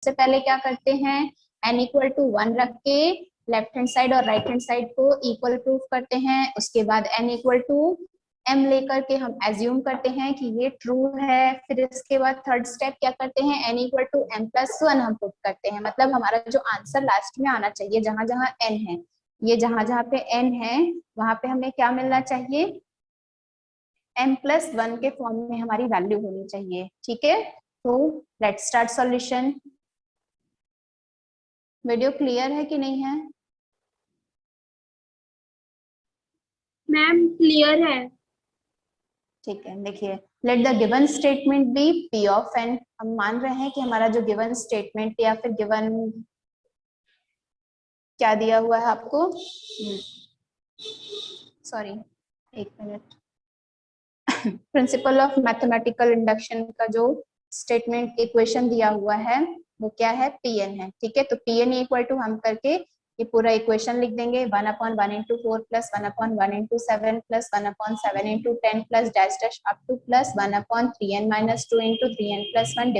सबसे पहले क्या करते हैं, n इक्वल टू 1 रख के लेफ्ट हैंड साइड और राइट हैंड साइड को इक्वल प्रूफ करते हैं। उसके बाद n इक्वल टू m लेकर के हम एज्यूम करते हैं कि ये ट्रू है। फिर इसके बाद थर्ड स्टेप क्या करते हैं, n equal to m plus 1 हम पुट करते हैं। मतलब हमारा जो आंसर लास्ट में आना चाहिए, जहां जहां n है, ये जहां जहां पे n है वहां पे हमें क्या मिलना चाहिए, m प्लस 1 के फॉर्म में हमारी वैल्यू होनी चाहिए। ठीक है, तो let's start solution. Video clear है कि नहीं है? मैम क्लियर है। ठीक है, देखिए, let the given statement be p of n। हम मान रहे हैं कि हमारा जो गिवन स्टेटमेंट या फिर गिवन क्या दिया हुआ है आपको, सॉरी एक minute, principle of mathematical induction का जो स्टेटमेंट इक्वेशन दिया हुआ है वो क्या है, Pn है। ठीक है, तो Pn इक्वल टू हम करके ये पूरा इक्वेशन लिख देंगे, 1/1 into 4 plus 1/1 into 7 plus 1/7 into 10 plus dash dash up to plus 1/3n minus 2 into 3n plus 1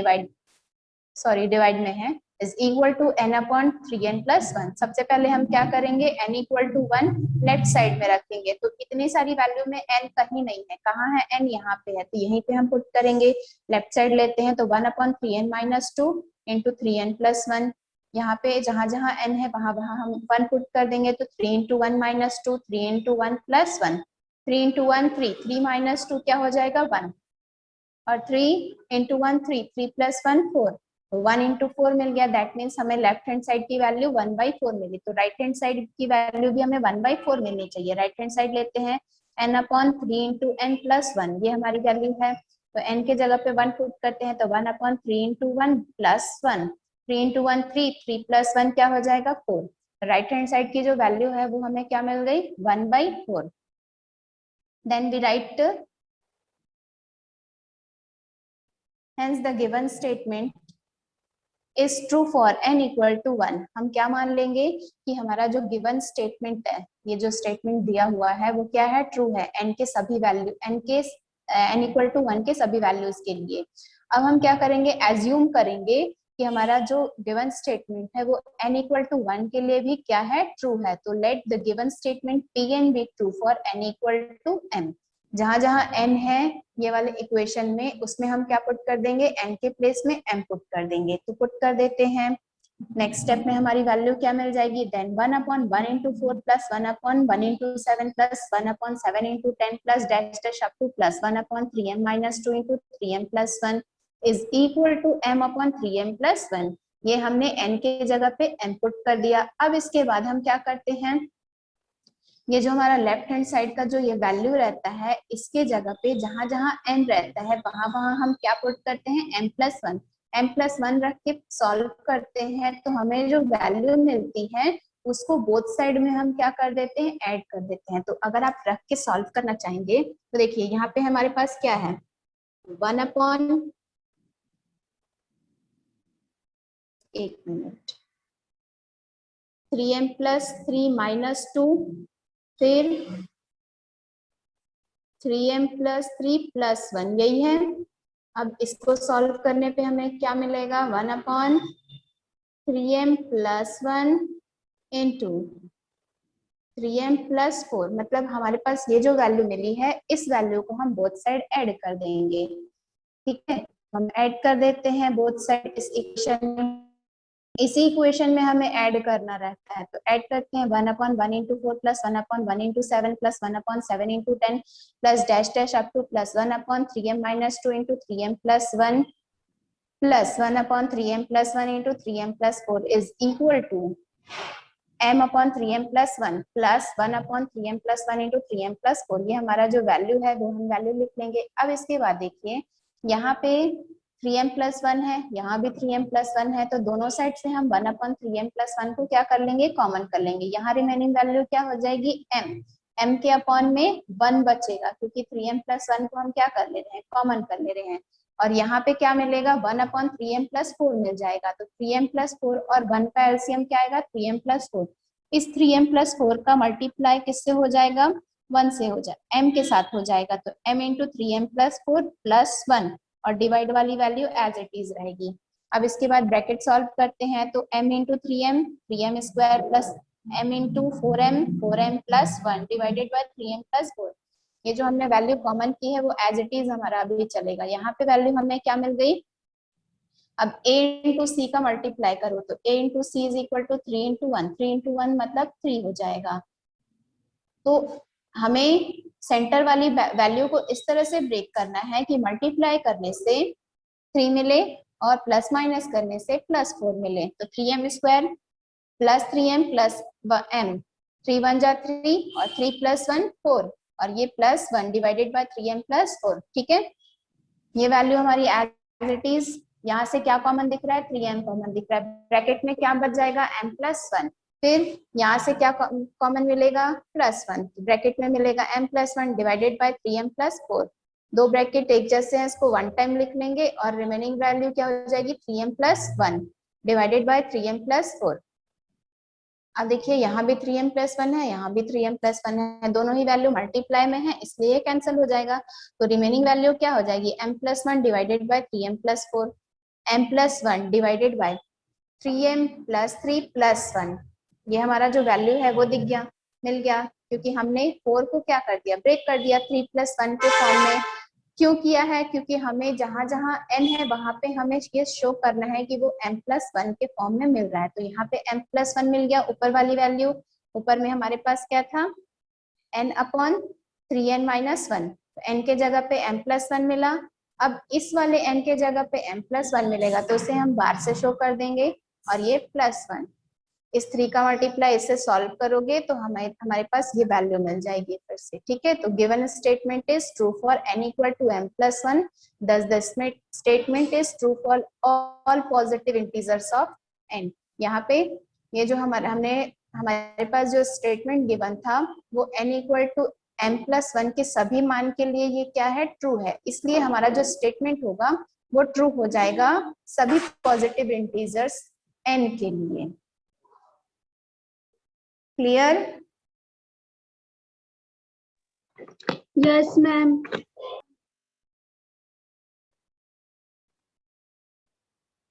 divide में है, is equal to n/3n plus 1। सबसे पहले हम क्या करेंगे, n equal to 1 left side में रखेंगे। तो इतनी सारी वैल्यू में n कहीं नहीं है, कहाँ है n, यहाँ पे है, तो यहीं पे हम पुट करेंगे। लेफ्ट साइड लेते हैं तो 1/3n minus 2 into 3n plus 1। यहाँ पे जहां जहां n है वहां वहां हम 1 पुट कर देंगे, तो 3 into 1 minus 2, 3 into 1 plus 1, 3 into 1 3, 3 minus 2 क्या हो जाएगा 1, और 3 इंटू 1 3, 3 प्लस 1 4, तो 1 इंटू 4 मिल गया। दैट मीन्स हमें लेफ्ट हैंड साइड की वैल्यू 1/4 मिली, तो राइट हैंड साइड की वैल्यू भी हमें 1/4 मिलनी चाहिए। राइट हैंड साइड लेते हैं, n/3 इंटू n प्लस 1, ये हमारी वैल्यू है। तो n के जगह पे 1 पुट करते हैं, तो 1/3 इंटू 1 प्लस 1, 3 इंटू 1 3, 3 प्लस 1 क्या हो जाएगा 4। राइट हैंड साइड की जो वैल्यू है वो हमें क्या मिल गई, 1/4। Then we write hence the given statement is true for n equal to 1। हम क्या मान लेंगे कि हमारा जो गिवन स्टेटमेंट है, ये जो स्टेटमेंट दिया हुआ है वो क्या है, ट्रू है n के सभी वैल्यू, n इक्वल टू 1 के सभी वैल्यूज के लिए। अब हम क्या करेंगे, एज्यूम करेंगे कि हमारा जो गिवन स्टेटमेंट है वो n इक्वल टू 1 के लिए भी क्या है, ट्रू है। तो let the given statement Pn be true for n equal to m। जहां जहां n है ये वाले इक्वेशन में, उसमें हम क्या पुट कर देंगे, n के प्लेस में m पुट कर देंगे। तो पुट कर देते हैं। नेक्स्ट स्टेप में हमारी वैल्यू क्या मिल जाएगी, then 1/1 into 4 plus 1/1 into 7 plus 1/7 into 10 plus dash dash up to plus 1/3m minus 2 into 3m plus 1 is equal to m/3m plus 1। ये हमने n के जगह पे m पुट कर दिया। अब इसके बाद हम क्या करते हैं, ये जो हमारा लेफ्ट हैंड साइड का जो ये वैल्यू रहता है, इसके जगह पे जहां जहां n रहता है वहां वहां हम क्या पुट करते हैं, m+1 रख के सॉल्व करते हैं। तो हमें जो वैल्यू मिलती है उसको बोथ साइड में हम क्या कर देते हैं, ऐड कर देते हैं। तो अगर आप रख के सॉल्व करना चाहेंगे तो देखिए यहाँ पे हमारे पास क्या है, 1/, एक मिनट, 3m प्लस 3 माइनस 2, फिर 3m प्लस 3 प्लस 1, यही है। अब इसको सॉल्व करने पे हमें क्या मिलेगा, 1/3m plus 1 into 3m plus 4। मतलब हमारे पास ये जो वैल्यू मिली है इस वैल्यू को हम बोथ साइड ऐड कर देंगे। ठीक है, हम ऐड कर देते हैं बोथ साइड इस इक्वेशन में। इसी इक्वेशन में हमें ऐड करना रहता है, तो ऐड करते हैं 1/1 into 4 plus 1/1 into 7 plus 1/7 into 10 plus dash dash up to plus 1/3m minus 2 into 3m plus 1 plus 1/3m plus 1 into 3m plus 4 is equal to m/3m plus 1 plus 1/3m plus 1 into 3m plus 4। ये हमारा जो value है वो हम value लिख लेंगे। अब इसके बाद देखिए यहाँ पे 3m प्लस 1 है, यहाँ भी 3m प्लस 1 है, तो दोनों साइड से हम 1/3m प्लस 1 को क्या कर लेंगे, कॉमन कर लेंगे। यहाँ रिमेनिंग वैल्यू क्या हो जाएगी, m के अपॉन में 1 बचेगा, क्योंकि 3m प्लस 1 को हम क्या कर ले रहे हैं, कॉमन कर ले रहे हैं। और यहाँ पे क्या मिलेगा, 1/3m प्लस 4 मिल जाएगा। तो 3m प्लस 4 और 1 का एलसीएम क्या आएगा, 3m प्लस 4। इस 3m प्लस 4 का मल्टीप्लाई किससे हो जाएगा, 1 से हो जाएगा, m के साथ हो जाएगा। तो m into 3m plus 4 plus 1 और डिवाइड वाली वैल्यू एज इट इज रहेगी। अब इसके बाद ब्रैकेट सॉल्व करते हैं, तो m into 3m square plus m into 4m plus 1 divided by 3m plus 4। ये जो हमने वैल्यू कॉमन की है वो एज इट इज हमारा अभी चलेगा। यहाँ पे वैल्यू हमें क्या मिल गई, अब a इंटू सी का मल्टीप्लाई करो तो a into c is equal to 3 into 1, 3 into 1 मतलब 3 हो जाएगा। तो हमें सेंटर वाली वैल्यू को इस तरह से ब्रेक करना है कि मल्टीप्लाई करने से 3 मिले और प्लस माइनस करने से प्लस 4 मिले। तो 3m square plus 3m plus m, 3 1 जा 3 और 3 प्लस 1 4 और ये plus 1 divided by 3m plus 4। ठीक है, ये वैल्यू हमारी एज इट इज। यहाँ से क्या कॉमन दिख रहा है, 3m कॉमन दिख रहा है, ब्रैकेट में क्या बच जाएगा m प्लस 1, फिर यहाँ से क्या कॉमन मिलेगा प्लस 1, ब्रैकेट में मिलेगा m plus 1 divided by 3m plus 4। दो ब्रैकेट एक जैसे हैं, इसको वन टाइम लिख लेंगे और रिमेनिंग वैल्यू क्या हो जाएगी 3m plus 1 divided by 3m plus 4। अब देखिए यहाँ भी 3m प्लस 1 है, यहाँ भी 3m प्लस 1 है, दोनों ही वैल्यू मल्टीप्लाई में है इसलिए कैंसिल हो जाएगा। तो रिमेनिंग वैल्यू क्या हो जाएगी m plus 1 divided by 3m plus 4, m plus 1 divided by 3m plus 3 plus 1। ये हमारा जो वैल्यू है वो दिख गया, मिल गया, क्योंकि हमने 4 को क्या कर दिया, ब्रेक कर दिया 3 प्लस 1 के फॉर्म में। क्यों किया है, क्योंकि हमें जहां जहां n है वहां पे हमें ये शो करना है कि वो m प्लस 1 के फॉर्म में मिल रहा है। तो यहाँ पे m प्लस 1 मिल गया, ऊपर वाली वैल्यू, ऊपर में हमारे पास क्या था n अपॉन 3n माइनस 1, तो n के जगह पे m प्लस 1 मिला। अब इस वाले n के जगह पे m प्लस 1 मिलेगा तो उसे हम बार से शो कर देंगे और ये प्लस 1, इस 3 का मल्टीप्लाई इससे सॉल्व करोगे तो हमारे पास ये वैल्यू मिल जाएगी फिर से। ठीक है, तो given statement is true for n equal to m plus 1, thus the statement is true for all positive integers of n। यहाँ पे ये जो हमारे पास जो स्टेटमेंट गिवन था वो n equal to m plus 1 के सभी मान के लिए ये क्या है, ट्रू है, इसलिए हमारा जो स्टेटमेंट होगा वो ट्रू हो जाएगा सभी पॉजिटिव इंटीजर्स n के लिए। क्लियर? Yes ma'am.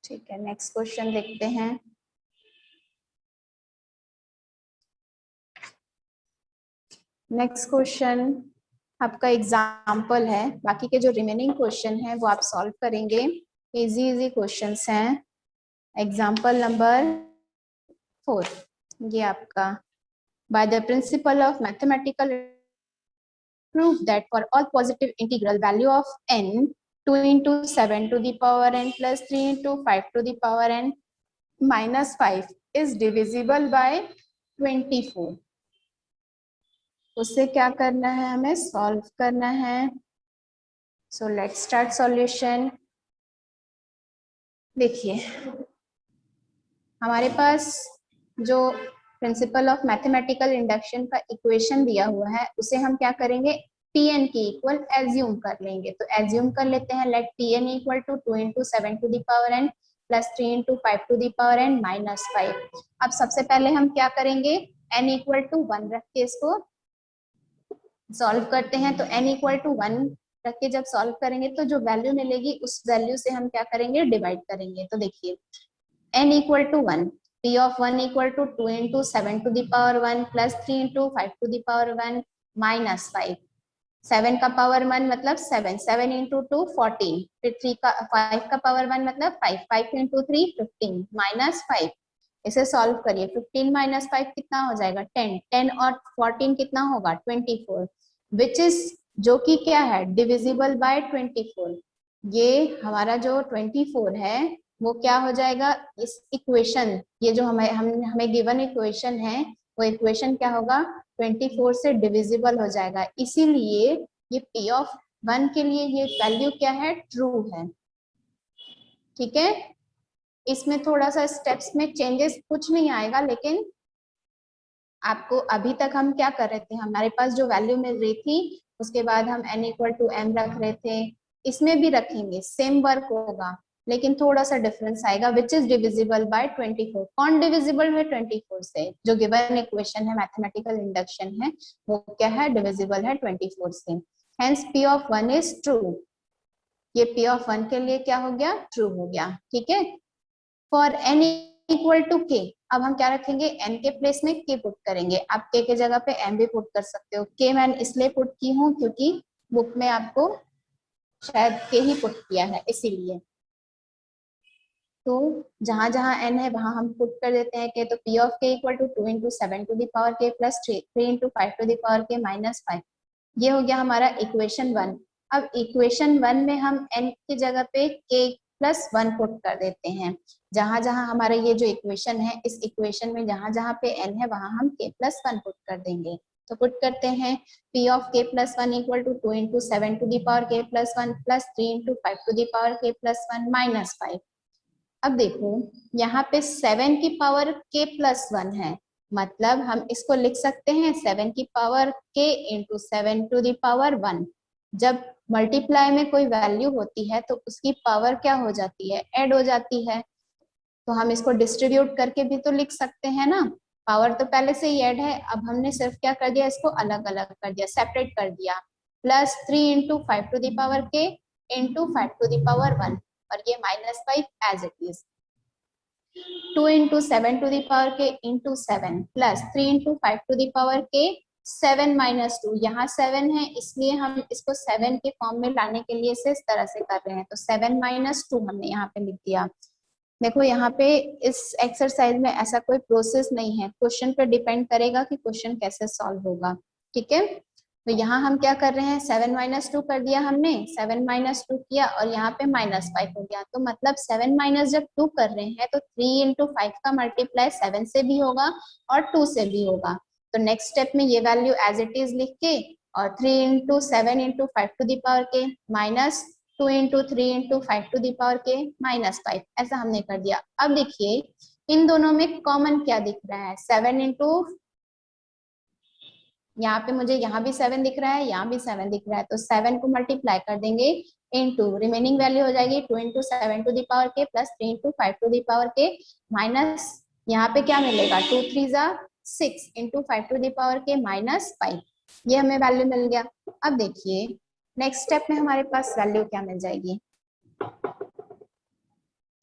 ठीक है, नेक्स्ट क्वेश्चन देखते हैं। नेक्स्ट क्वेश्चन आपका एग्जाम्पल है, बाकी के जो रिमेनिंग क्वेश्चन है वो आप सॉल्व करेंगे, इजी क्वेश्चंस हैं। एग्जाम्पल नंबर 4, ये आपका by the principle of mathematical prove that for all positive integral value of n 2 into 7 to the power n plus 3 into 5 to the power n minus 5 is divisible by 24। उससे क्या करना है, हमें solve करना है। So let's start solution. देखिए हमारे पास जो प्रिंसिपल ऑफ मैथमेटिकल इंडक्शन का इक्वेशन दिया हुआ है उसे हम क्या करेंगे, Tn के इक्वल एज्यूम कर लेंगे। तो एज्यूम कर लेते हैं, let Tn equal to 2 into 7 to the power n plus 3 into 5 to the power n minus 5। अब सबसे पहले हम क्या करेंगे, n इक्वल टू 1 रख के इसको सॉल्व करते हैं। तो n इक्वल टू 1 रख के जब सॉल्व करेंगे तो जो वैल्यू मिलेगी उस वैल्यू से हम क्या करेंगे, डिवाइड करेंगे। तो देखिए n equal to 1, p of 1 equal to 2 into 7 to the power 1 plus 3 into 5 to the power 1 minus 5। 7 का पावर 1 मतलब 7, 7 into 2 14, फिर 3 का 5 का पावर 1 मतलब 5, 5 into 3 15 माइनस 5। इसे सॉल्व करिए, 15 माइनस 5 कितना हो जाएगा, 10, 10 और 14 कितना होगा 24, विच इज जो कि क्या है, डिविजिबल बाय 24। ये हमारा जो 24 है वो क्या हो जाएगा, इस इक्वेशन, ये जो हमें गिवन इक्वेशन है वो इक्वेशन क्या होगा, 24 से डिविजिबल हो जाएगा। इसीलिए ये p ऑफ 1 के लिए ये वैल्यू क्या है, ट्रू है। ठीक है, इसमें थोड़ा सा स्टेप्स में चेंजेस कुछ नहीं आएगा, लेकिन आपको अभी तक हम क्या कर रहे थे, हमारे पास जो वैल्यू मिल रही थी उसके बाद हम n इक्वल टू m रख रहे थे, इसमें भी रखेंगे, सेम वर्क होगा लेकिन थोड़ा सा डिफरेंस आएगा, विच इज डिविजिबल बाय 24। कौन डिविजिबल है 24 से, जो गिवन इक्वेशन है मैथमेटिकल इंडक्शन है वो क्या है, डिविजिबल है 24 से। Hence p of 1 is true, ये p ऑफ 1 के लिए क्या हो गया, ट्रू हो गया। ठीक है, for n equal to k, अब हम क्या रखेंगे, n के प्लेस में k पुट करेंगे। आप k के जगह पे m भी पुट कर सकते हो। k मैंने इसलिए पुट की हूँ क्योंकि बुक में आपको शायद k ही पुट किया है, इसीलिए। तो जहां जहां n है वहां हम पुट कर देते हैं k, तो p of k equal to 2 into 7 to the power k plus 3 into 5 to the power k minus 5। ये हो गया हमारा इक्वेशन 1। अब इक्वेशन 1 में हम n की जगह पे k प्लस 1 पुट कर देते हैं। जहां जहां हमारा ये जो इक्वेशन है, इस इक्वेशन में जहां जहां पे n है वहां हम k प्लस 1 पुट कर देंगे। तो पुट करते हैं, p of k plus 1 equal to 2 into 7 to the power k plus 1 plus 3 into 5 to the power k plus 1 minus 5। अब देखो यहाँ पे 7 की पावर k प्लस 1 है, मतलब हम इसको लिख सकते हैं 7 की power k into 7 to the power 1। जब मल्टीप्लाई में कोई वैल्यू होती है तो उसकी पावर क्या हो जाती है, ऐड हो जाती है। तो हम इसको डिस्ट्रीब्यूट करके भी तो लिख सकते हैं ना, पावर तो पहले से ही ऐड है, अब हमने सिर्फ क्या कर दिया, इसको अलग अलग कर दिया, सेपरेट कर दिया। Plus 3 into 5 to the power k into 5 to the power 1, और ये minus 5 as it is. 2 into 7 to the power k into 7 plus 3 into 5 to the power k 7 minus 2, यहाँ 7 है इसलिए हम इसको 7 के फॉर्म में लाने के लिए इसे इस तरह से कर रहे हैं, तो 7 माइनस 2 हमने यहाँ पे लिख दिया। देखो यहाँ पे इस एक्सरसाइज में ऐसा कोई प्रोसेस नहीं है, क्वेश्चन पे डिपेंड करेगा कि क्वेश्चन कैसे सॉल्व होगा। ठीक है, तो यहाँ हम क्या कर रहे हैं, 7 माइनस 2 कर दिया हमने, 7 माइनस 2 किया और यहाँ पे माइनस 5 हो गया। तो मतलब 7 माइनस जब 2 कर रहे हैं तो 3 इंटू 5 का मल्टीप्लाई 7 से भी होगा और 2 से भी होगा। तो नेक्स्ट स्टेप में ये वैल्यू एज इट इज लिख के और 3 into 7 into 5 to the power के minus 2 into 3 into 5 to the power के माइनस 5, ऐसा हमने कर दिया। अब देखिए इन दोनों में कॉमन क्या दिख रहा है, 7 इंटू, यहाँ पे मुझे यहाँ भी 7 दिख रहा है, यहाँ भी 7 दिख रहा है, तो 7 को मल्टीप्लाई कर देंगे इनटू रिमेनिंग वैल्यू हो जाएगी 2 इंटू 7 टू द पावर के plus 3 into 5 to the power के माइनस, यहाँ पे क्या मिलेगा 2 3 जा 6 इंटू 5 टू द पावर के माइनस 5, ये हमें वैल्यू मिल गया। अब देखिए नेक्स्ट स्टेप में हमारे पास वैल्यू क्या मिल जाएगी,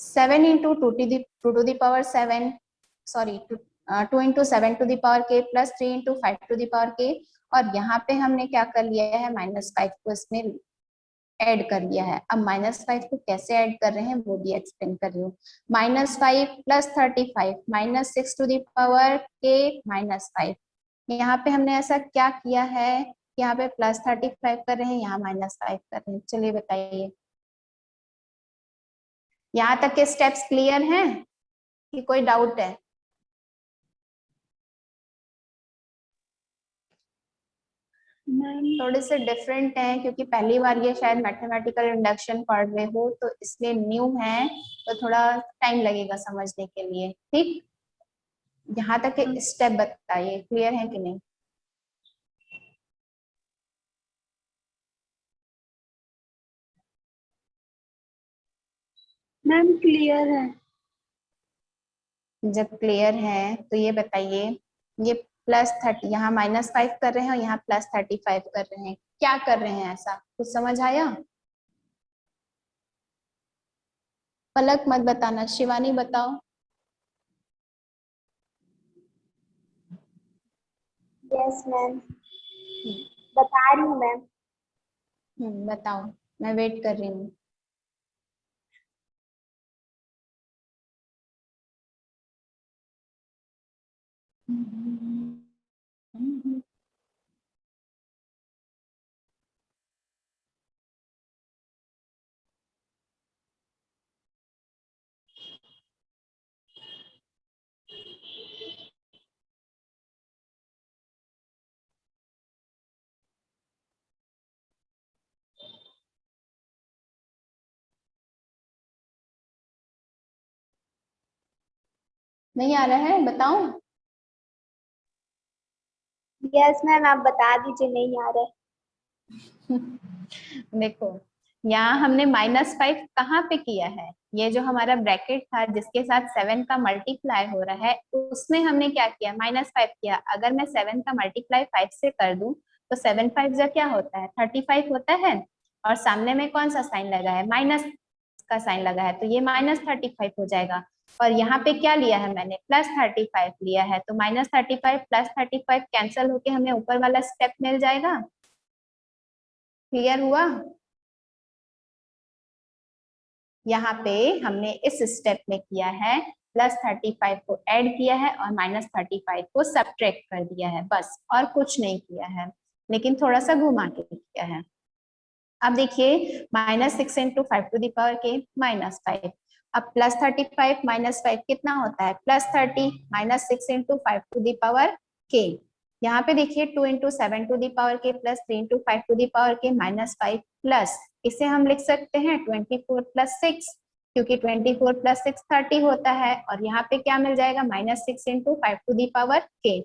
7 into 2 to the power 7, sorry 2 into 7 to the power के plus 3 into 5 to the power के, और यहाँ पे हमने क्या कर लिया है, माइनस 5 को इसमें ऐड कर लिया है। अब माइनस 5 को कैसे ऐड कर रहे हैं वो भी एक्सप्लेन कर रही हूँ। Minus 5 plus 35 minus 6 to the power के माइनस 5, यहाँ पे हमने ऐसा क्या किया है, यहाँ पे प्लस 35 कर रहे हैं, यहाँ माइनस 5 कर रहे हैं। चलिए बताइए, यहाँ तक के स्टेप्स क्लियर हैं कि कोई डाउट है? थोड़े से डिफरेंट हैं क्योंकि पहली बार ये शायद मैथमेटिकल इंडक्शन पढ़ रहे हो, तो इसलिए न्यू है, तो थोड़ा टाइम लगेगा समझने के लिए। ठीक, यहाँ तक के स्टेप बताइए, क्लियर है कि नहीं? मैम क्लियर है। जब क्लियर है तो ये बताइए, ये प्लस 30, यहाँ माइनस 5 कर रहे हैं और यहाँ प्लस 35 कर रहे हैं, क्या कर रहे हैं, ऐसा कुछ समझ आया? पलक मत बताना, शिवानी बताओ। यस मैम, बता रही हूँ मैम। बताओ, मैं वेट कर रही हूँ। नहीं आ रहा है, बताओ। यस मैम, आप बता दीजिए, नहीं आ रहा है। देखो यहाँ हमने -5 कहाँ पे किया है, ये जो हमारा ब्रैकेट था जिसके साथ 7 का मल्टीप्लाई हो रहा है उसमें हमने क्या किया, -5 किया। अगर मैं 7 का मल्टीप्लाई 5 से कर दूं तो 7 5 जा क्या होता है, 35 होता है, और सामने में कौन सा साइन लगा है, माइनस का साइन लगा है, तो ये -35 हो जाएगा। और यहाँ पे क्या लिया है मैंने, +35 लिया है, तो -35 +35 कैंसिल होके हमें ऊपर वाला स्टेप मिल जाएगा। क्लियर हुआ? यहाँ पे हमने इस स्टेप में किया है, +35 को ऐड किया है और -35 को सब्ट्रैक्ट कर दिया है, बस, और कुछ नहीं किया है, लेकिन थोड़ा सा घुमा के किया है। अब देखिए, -6 × 5⁵ -5, अब +35 -5 कितना होता है, +30, -6 × 5⁵ यहाँ पे देखिए 2 × 7⁵ प्लस 3 × 5⁵ -5 प्लस, इसे हम लिख सकते हैं 24 + 6, क्योंकि 24 + 6 30 होता है, और यहाँ पे क्या मिल जाएगा, -6 × 5⁵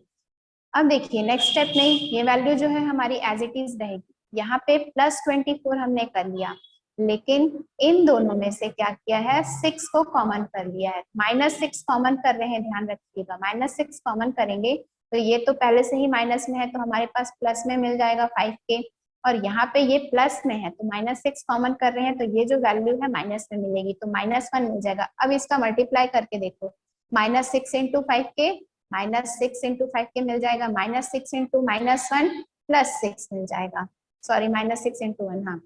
अब देखिए नेक्स्ट स्टेप में ये वैल्यू जो है हमारी एज इट इज रहेगी, यहाँ पे +24 हमने कर लिया, लेकिन इन दोनों में से क्या किया है, 6 को कॉमन कर लिया है, -6 कॉमन कर रहे हैं, ध्यान रखिएगा, -6 कॉमन करेंगे तो ये तो पहले से ही माइनस में है, तो हमारे पास प्लस में मिल जाएगा 5k, और यहाँ पे ये प्लस में है तो -6 कॉमन कर रहे हैं, तो ये जो वैल्यू है माइनस में मिलेगी, तो -1 मिल जाएगा। अब इसका मल्टीप्लाई करके देखो, -6 × 5k, -6 × 5k मिल जाएगा, -6 × -1 +6 मिल जाएगा, सॉरी -6 × 1, हाँ।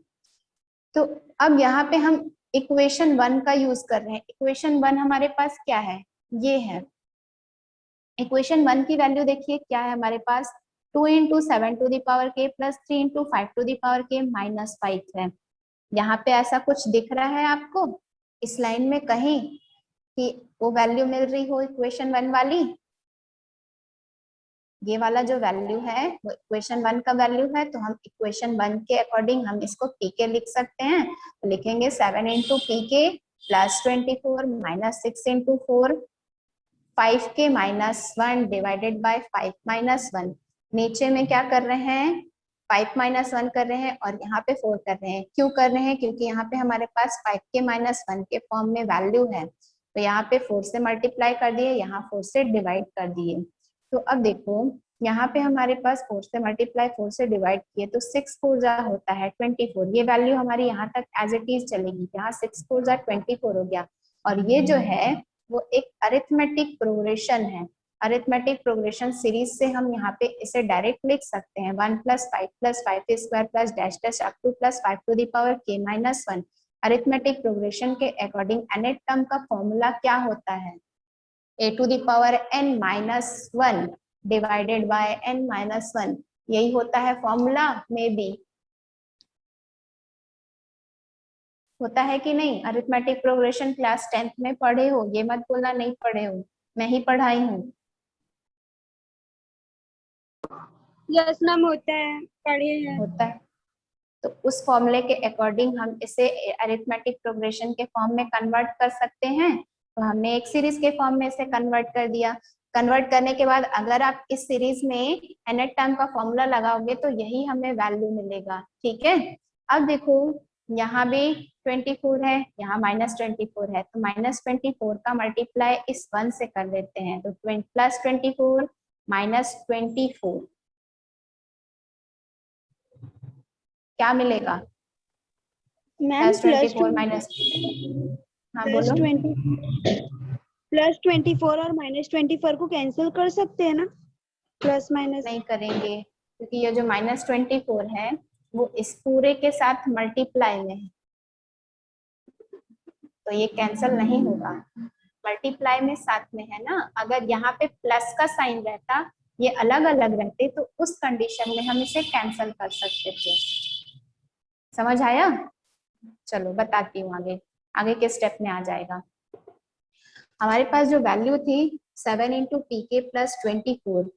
तो अब यहाँ पे हम इक्वेशन 1 का यूज कर रहे हैं, इक्वेशन 1 हमारे पास क्या है, ये है इक्वेशन 1 की वैल्यू, देखिए क्या है हमारे पास, 2 × 7⁵ प्लस 3 × 5⁵ -5 है। यहाँ पे ऐसा कुछ दिख रहा है आपको इस लाइन में कहीं कि वो वैल्यू मिल रही हो इक्वेशन 1 वाली, ये वाला जो वैल्यू है वो इक्वेशन 1 का वैल्यू है, तो हम इक्वेशन 1 के अकॉर्डिंग हम इसको pk लिख सकते हैं, तो लिखेंगे 7 × pk + 24 -6 × 4 5k -1 डिवाइडेड बाय 5 - 1, नीचे में क्या कर रहे हैं, 5 - 1 कर रहे हैं और यहाँ पे 4 कर रहे हैं, क्यों कर रहे हैं, क्योंकि यहाँ पे हमारे पास 5k - 1 के फॉर्म में वैल्यू है, तो यहाँ पे 4 से मल्टीप्लाई कर दिए, यहाँ 4 से डिवाइड कर दिए। तो अब देखो यहाँ पे हमारे पास 4 से मल्टीप्लाई 4 से डिवाइड किए तो 6 4 जा होता है 24, ये वैल्यू हमारी यहाँ तक एज इट इज चलेगी, यहाँ 6 4 जा 24 हो गया, और ये जो है वो एक अरिथमेटिक प्रोग्रेशन है, अरिथमेटिक प्रोग्रेशन सीरीज से हम यहाँ पे इसे डायरेक्ट लिख सकते हैं, 1 + 5 + 5² plus dash dash up to +5⁵ - 1। Arithmetic progression के अकॉर्डिंग nth टर्म का फॉर्मूला क्या होता है, a⁻n - 1 डिवाइडेड बाय n-1, यही होता है फॉर्मूला, में भी होता है कि नहीं, अरिथमेटिक प्रोग्रेशन क्लास 10th में पढ़े हो, ये मत बोलना नहीं पढ़े हो, मैं ही पढ़ाई हूँ। यस मैम, होता है, पढ़े हैं। होता है, तो उस फॉर्मूले के अकॉर्डिंग हम इसे अरिथमेटिक प्रोग्रेशन के फॉर्म में कन्वर्ट कर सकते हैं, तो हमने एक सीरीज के फॉर्म में इसे कन्वर्ट कर दिया। कन्वर्ट करने के बाद अगर आप इस सीरीज में nth टर्म का फॉर्मूला लगाओगे तो यही हमें वैल्यू मिलेगा, ठीक है। अब देखो यहाँ भी 24 है, यहाँ -24 है, तो -24 का मल्टीप्लाई इस 1 से कर देते हैं, तो +24 -24 क्या मिलेगा, मैम +24 माइनस, हाँ बोलो, +24 और -24 को कैंसिल कर सकते हैं ना, प्लस माइनस। नहीं करेंगे, क्योंकि ये जो -24 है वो इस पूरे के साथ मल्टीप्लाई में है, तो ये कैंसिल नहीं होगा, मल्टीप्लाई में साथ में है ना, अगर यहाँ पे प्लस का साइन रहता, ये अलग अलग रहते, तो उस कंडीशन में हम इसे कैंसिल कर सकते थे, समझ आया। चलो बताती हूँ आगे, आगे के स्टेप में आ जाएगा। हमारे पास जो वैल्यू थी 7 × pk + 24,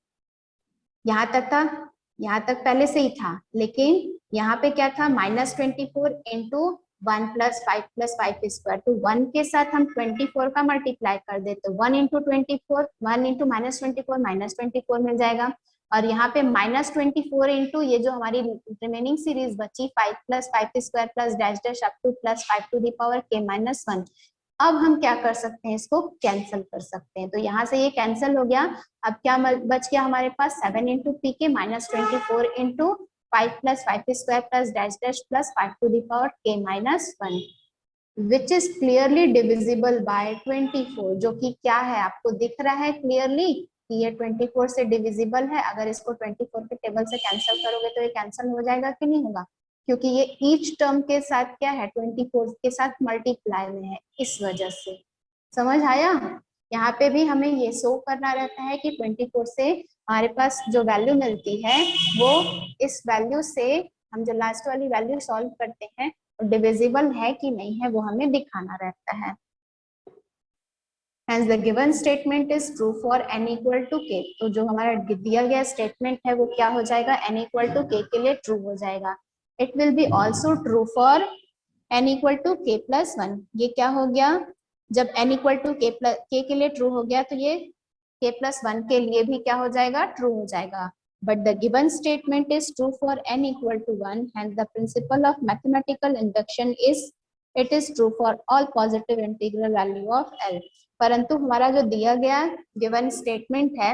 यहाँ तक था, यहाँ तक पहले से ही था, लेकिन यहाँ पे क्या था, -24 × 1 + 5 + 5², तो 1 के साथ हम 24 का मल्टीप्लाई कर दे, तो 1 × 24, 1 × -24 -24 मिल जाएगा, और यहाँ पे -24 इंटू ये जो हमारी रिमेनिंग सीरीज बची 5 + 5² plus dash dash up to +5⁵ -1, अब हम क्या कर सकते हैं, इसको कैंसिल कर सकते हैं, तो यहाँ से ये कैंसिल हो गया। अब क्या बच गया हमारे पास, 7 × pk -24 into 5 + 5² plus dash dash +5⁵ - 1, which is clearly divisible by 24, जो कि क्या है, आपको दिख रहा है क्लियरली कि ये 24 से डिविजिबल है। अगर इसको 24 के टेबल से कैंसिल करोगे तो ये कैंसिल हो जाएगा कि नहीं होगा, क्योंकि ये ईच टर्म के साथ क्या है, 24 के साथ मल्टीप्लाई में है, इस वजह से। समझ आया? यहाँ पे भी हमें ये शो करना रहता है कि 24 से हमारे पास जो वैल्यू मिलती है वो इस वैल्यू से, हम जो लास्ट वाली वैल्यू सॉल्व करते हैं डिविजिबल है कि नहीं है, वो हमें दिखाना रहता है। Hence the given statement is true for n equal to k। तो जो हमारा दिया गया स्टेटमेंट है वो क्या हो जाएगा, n equal to k के लिए ट्रू हो जाएगा। It will be also true for n equal to k plus 1। ये क्या हो गया, जब n equal to k के लिए ट्रू हो गया तो ये k plus 1 के लिए भी क्या हो जाएगा, ट्रू हो जाएगा। But the given statement is true for n equal to 1, and the principle of mathematical induction is it is true for all positive integral value of L। परंतु हमारा जो दिया गया गिवन स्टेटमेंट है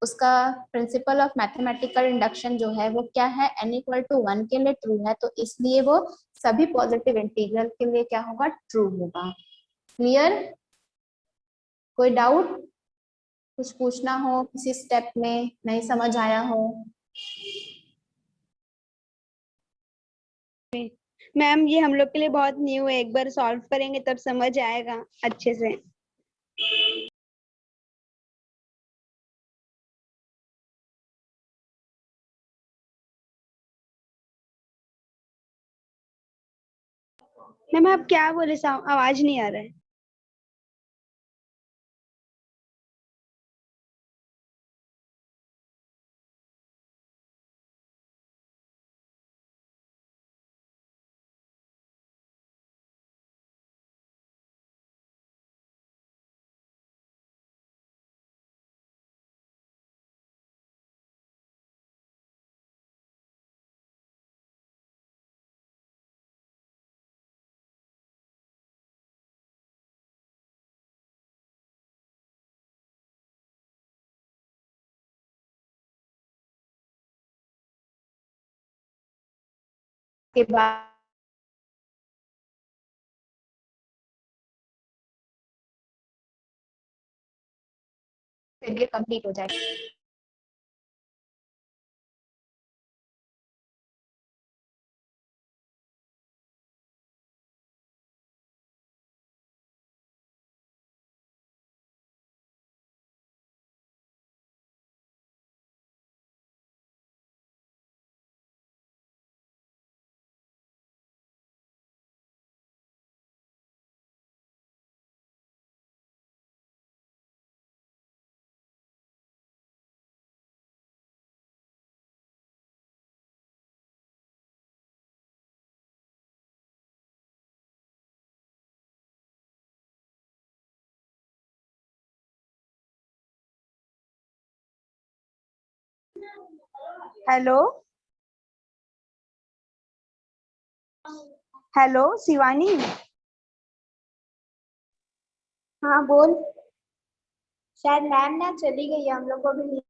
उसका प्रिंसिपल ऑफ मैथमेटिकल इंडक्शन जो है वो क्या है, n इक्वल टू 1 के लिए ट्रू है, तो इसलिए वो सभी पॉजिटिव इंटीग्रल के लिए क्या होगा, ट्रू होगा। क्लियर? कोई डाउट, कुछ पूछना हो, किसी स्टेप में नहीं समझ आया हो? मैम ये हम लोग के लिए बहुत न्यू है, एक बार सॉल्व करेंगे तब समझ आएगा अच्छे से। मैम आप क्या बोले, आवाज नहीं आ रहा है। के बाद ये कंप्लीट हो जाएगा। Hello hello Shivani. हाँ बोल। शायद मैम ना चली गई है, हम लोग को भी